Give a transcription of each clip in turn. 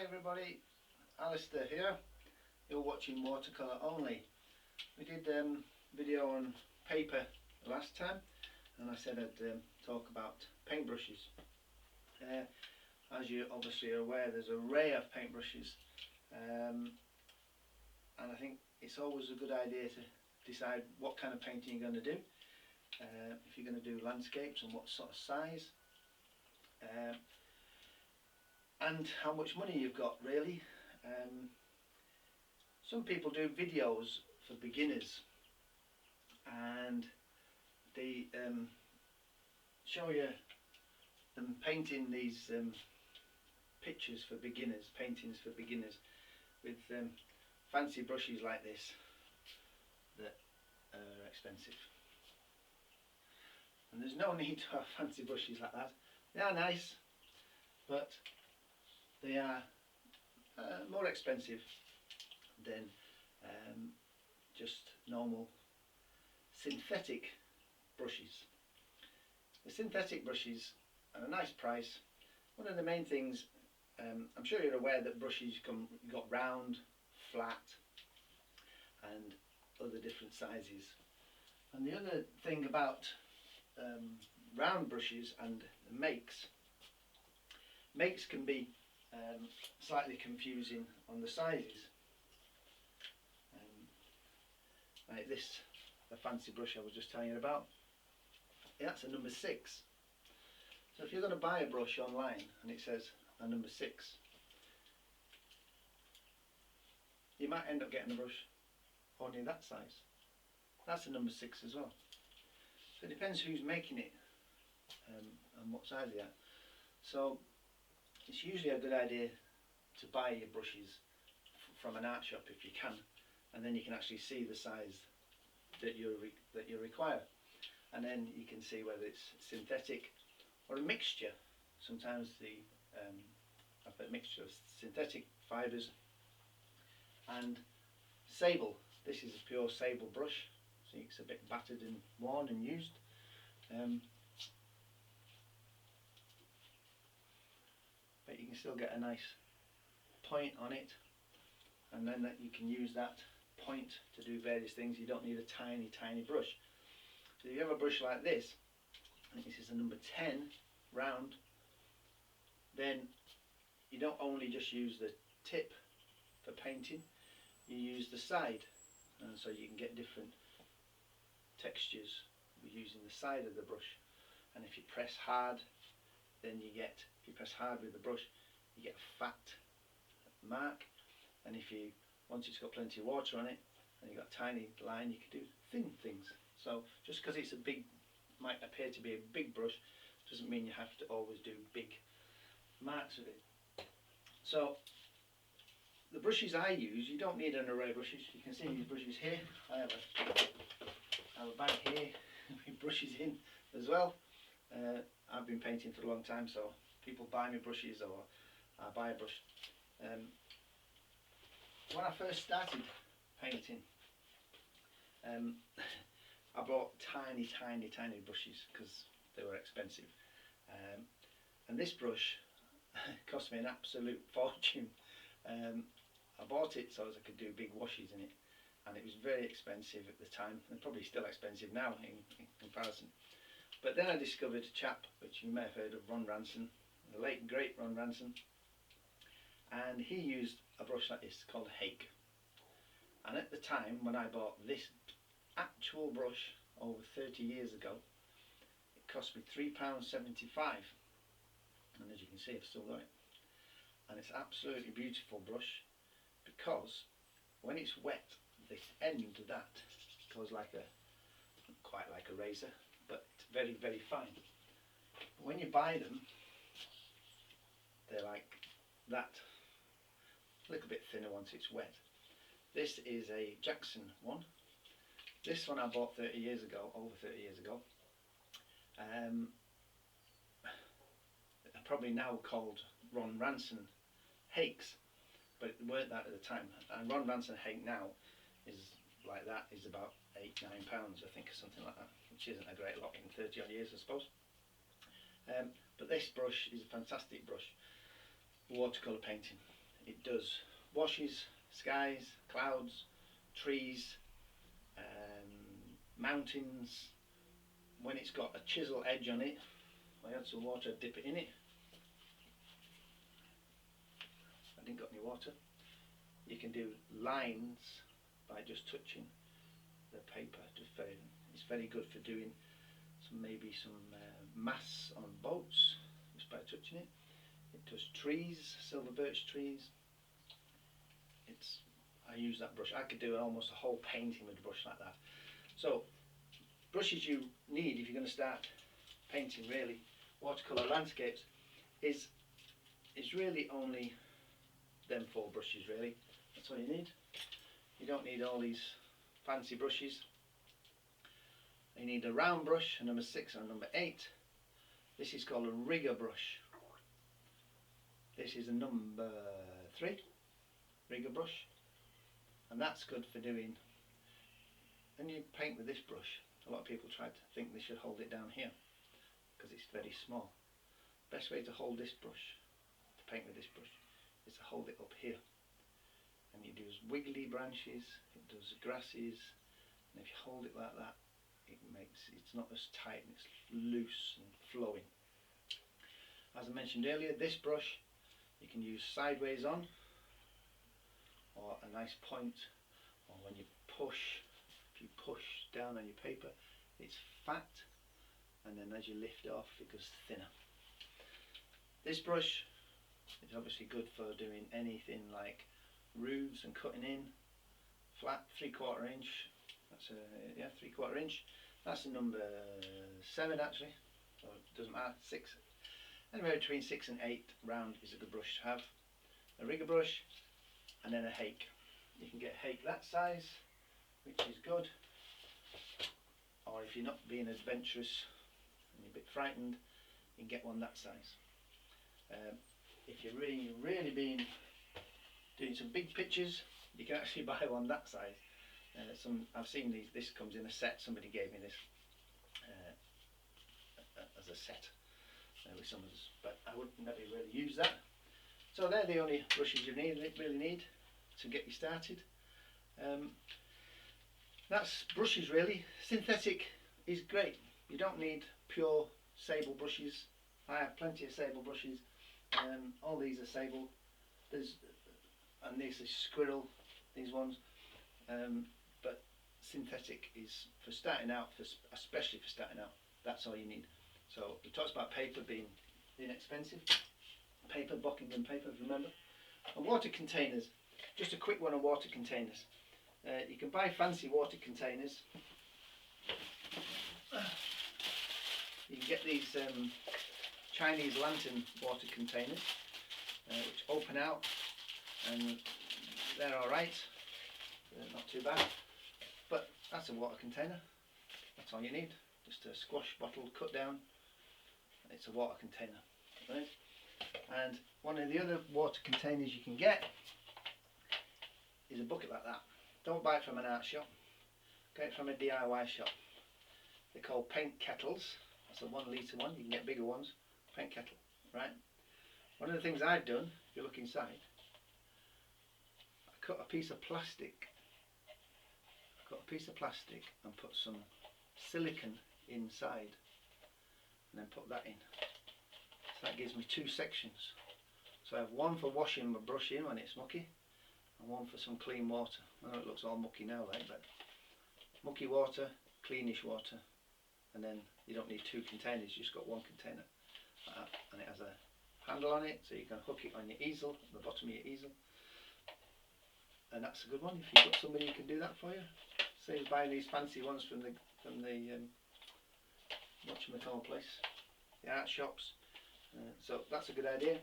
Hi everybody, Alistair here. You're watching Watercolour Only. We did a video on paper last time and I said I'd talk about paintbrushes. As you obviously are aware, there's an array of paintbrushes and I think it's always a good idea to decide what kind of painting you're going to do. If you're going to do landscapes and what sort of size. And how much money you've got really. Some people do videos for beginners and they show you them painting these pictures for beginners, paintings for beginners with fancy brushes like this that are expensive. And there's no need to have fancy brushes like that. They are nice, but they are more expensive than just normal synthetic brushes. The synthetic brushes are a nice price. One of the main things, I'm sure you're aware that brushes you've got round, flat and other different sizes. And the other thing about round brushes and makes can be slightly confusing on the sizes. Like this, the fancy brush I was just telling you about, that's a number 6. So if you're going to buy a brush online and it says a number 6, you might end up getting a brush only that size. That's a number 6 as well. So it depends who's making it and what size they are. So it's usually a good idea to buy your brushes from an art shop if you can, and then you can actually see the size that you require, and then you can see whether it's synthetic or a mixture. Sometimes I've got a mixture of synthetic fibres and sable. This is a pure sable brush, so it's a bit battered and worn and used. But you can still get a nice point on it, and then that you can use that point to do various things. You don't need a tiny brush. So if you have a brush like this, I think this is a number 10 round, then you don't only just use the tip for painting, you use the side, and so you can get different textures using the side of the brush. And if you press hard, then you get, if you press hard with the brush, you get a fat mark, and if you, once it's got plenty of water on it and you've got a tiny line, you can do thin things. So just because it's a big, might appear to be a big brush, doesn't mean you have to always do big marks with it. So the brushes I use, you don't need an array of brushes. You can see these brushes here. I have a bag here with brushes in as well. I've been painting for a long time, so people buy me brushes or I buy a brush. When I first started painting, I bought tiny brushes because they were expensive. And this brush cost me an absolute fortune. I bought it so as I could do big washes in it, and it was very expensive at the time, and probably still expensive now in comparison. But then I discovered a chap, which you may have heard of, Ron Ranson, the late great Ron Ranson, and he used a brush like this called Hake. And at the time when I bought this actual brush over 30 years ago, it cost me £3.75, and as you can see I've still got it. And it's an absolutely beautiful brush because when it's wet, this end of that goes like a, quite like a razor, but very fine. But when you buy them, they're like that, a little bit thinner once it's wet. This is a Jackson one. This one I bought 30 years ago, over 30 years ago. Probably now called Ron Ranson Hakes, but it weren't that at the time. And Ron Ranson Hake now is like that, is about £8-9 I think, or something like that, which isn't a great lot in 30 odd years I suppose. But this brush is a fantastic brush, watercolour painting. it does washes, skies, clouds, trees, mountains. When it's got a chisel edge on it, I add some water, dip it in it. I didn't got any water. You can do lines by just touching the paper. It's very good for doing maybe some masts on boats just by touching it. It does trees, silver birch trees. I use that brush. I could do almost a whole painting with a brush like that. So brushes you need if you're going to start painting really watercolour landscapes is really only them 4 brushes really. That's all you need. You don't need all these fancy brushes. You need a round brush, a number 6 and a number 8. This is called a rigger brush. This is a number 3 rigger brush, and that's good for doing. When you paint with this brush, a lot of people try to think they should hold it down here because it's very small. Best way to hold this brush, to paint with this brush, is to hold it up here. And you do wiggly branches, it does grasses, and if you hold it like that, it's not as tight and it's loose and flowing. As I mentioned earlier, this brush you can use sideways on, or a nice point, or when you push, if you push down on your paper, it's fat, and then as you lift off it goes thinner. This brush is obviously good for doing anything like roofs and cutting in, flat 3/4 inch. That's a 3/4 inch. That's a number 7 actually, so it doesn't matter, 6. Anywhere between 6 and 8 round is a good brush to have. A rigger brush and then a hake. You can get hake that size, which is good. Or if you're not being adventurous and you're a bit frightened, you can get one that size. If you're really being doing some big pictures, you can actually buy one that size. I've seen these. This comes in a set. Somebody gave me this as a set with some of this, but I would never really use that. So they're the only brushes you really need to get you started. That's brushes really. Synthetic is great. You don't need pure sable brushes. I have plenty of sable brushes. All these are sable. And this is squirrel, these ones. But synthetic is for starting out, especially for starting out. That's all you need. So he talks about paper being inexpensive. Paper, Buckingham paper, remember. And water containers. Just a quick one on water containers. You can buy fancy water containers. You can get these Chinese lantern water containers, which open out, and they're alright. They're not too bad. But that's a water container. That's all you need. Just a squash bottle cut down. It's a water container. Right? And one of the other water containers you can get is a bucket like that. Don't buy it from an art shop. Get it from a DIY shop. They're called paint kettles. That's a 1 litre one. You can get bigger ones. Paint kettle. Right? One of the things I've done, if you look inside, I cut a piece of plastic. And put some silicone inside, and then put that in. So that gives me 2 sections. So I have one for washing my brush in when it's mucky, and one for some clean water. I know it looks all mucky now, right? But mucky water, cleanish water, and then you don't need 2 containers. You just got 1 container, like that. And it has a handle on it, so you can hook it on your easel, at the bottom of your easel. And that's a good one if you've got somebody who can do that for you. Saves buying these fancy ones from the whatchamacallit place, the art shops. So that's a good idea.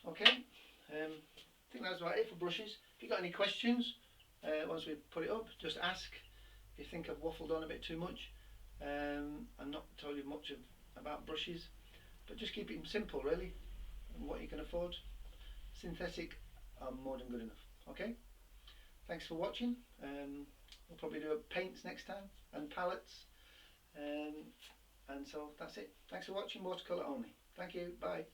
Okay, I think that's about it for brushes. If you've got any questions, once we put it up, just ask. If you think I've waffled on a bit too much and not told you much about brushes, but just keep it simple really, and what you can afford. Synthetic are more than good enough. Okay, thanks for watching. We'll probably do paints next time and palettes, and so that's it. Thanks for watching. Watercolour only. Thank you. Bye.